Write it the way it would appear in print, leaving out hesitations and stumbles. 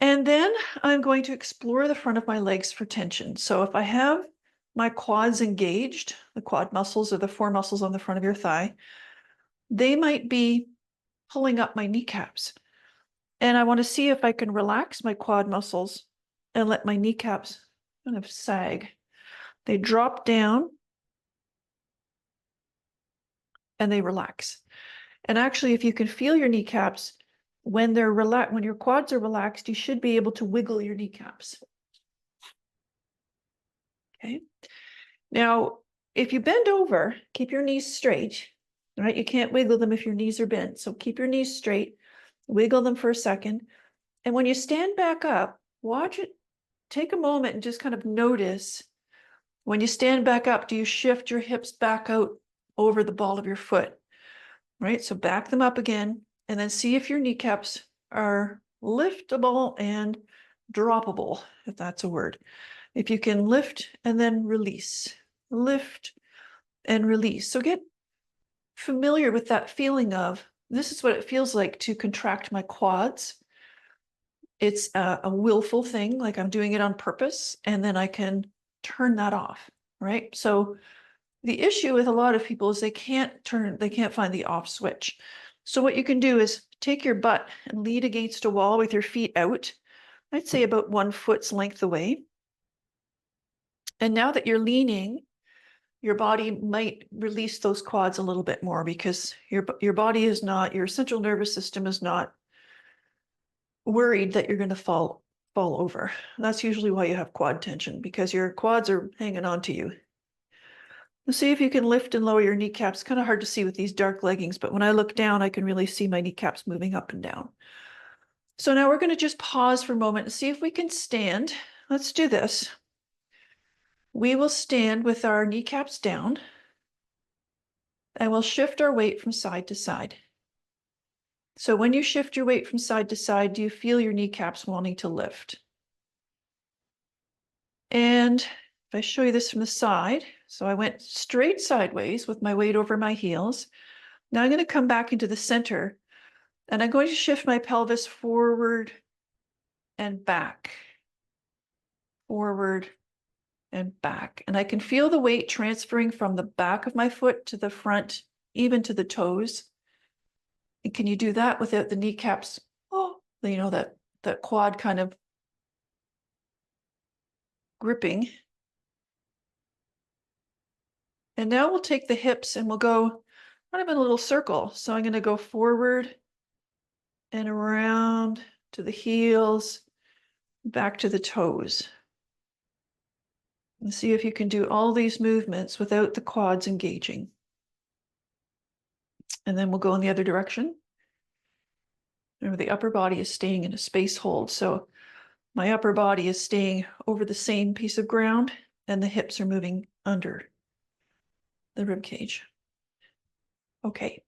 And then I'm going to explore the front of my legs for tension. So if I have my quads engaged, the quad muscles or the four muscles on the front of your thigh, they might be pulling up my kneecaps. And I want to see if I can relax my quad muscles and let my kneecaps kind of sag. They drop down and they relax. And actually, if you can feel your kneecaps, when they're relaxed, when your quads are relaxed, you should be able to wiggle your kneecaps. Okay. Now, if you bend over, keep your knees straight, right? You can't wiggle them if your knees are bent. So keep your knees straight, wiggle them for a second. And when you stand back up, watch it, take a moment and just kind of notice when you stand back up, do you shift your hips back out over the ball of your foot, right? So back them up again and then see if your kneecaps are liftable and droppable, if that's a word. If you can lift and then release, lift and release. So get familiar with that feeling of, this is what it feels like to contract my quads. It's a willful thing, like I'm doing it on purpose, and then I can turn that off, right? So the issue with a lot of people is they can't find the off switch. So what you can do is take your butt and lean against a wall with your feet out. I'd say about 1 foot's length away. And now that you're leaning, your body might release those quads a little bit more because your body is not, your central nervous system is not worried that you're going to fall over. That's usually why you have quad tension, because your quads are hanging on to you. Let's see if you can lift and lower your kneecaps. Kind of hard to see with these dark leggings, but when I look down, I can really see my kneecaps moving up and down. So now we're going to just pause for a moment and see if we can stand. Let's do this. We will stand with our kneecaps down and we'll shift our weight from side to side. So when you shift your weight from side to side, do you feel your kneecaps wanting to lift? And if I show you this from the side, so I went straight sideways with my weight over my heels. Now I'm going to come back into the center and I'm going to shift my pelvis forward and back, forward and back. And I can feel the weight transferring from the back of my foot to the front, even to the toes. And can you do that without the kneecaps? Oh, you know, that quad kind of gripping. And now we'll take the hips and we'll go kind of in a little circle. So I'm going to go forward and around to the heels, back to the toes. And see if you can do all these movements without the quads engaging. And then we'll go in the other direction. Remember, the upper body is staying in a space hold. So my upper body is staying over the same piece of ground and the hips are moving under the rib cage. Okay.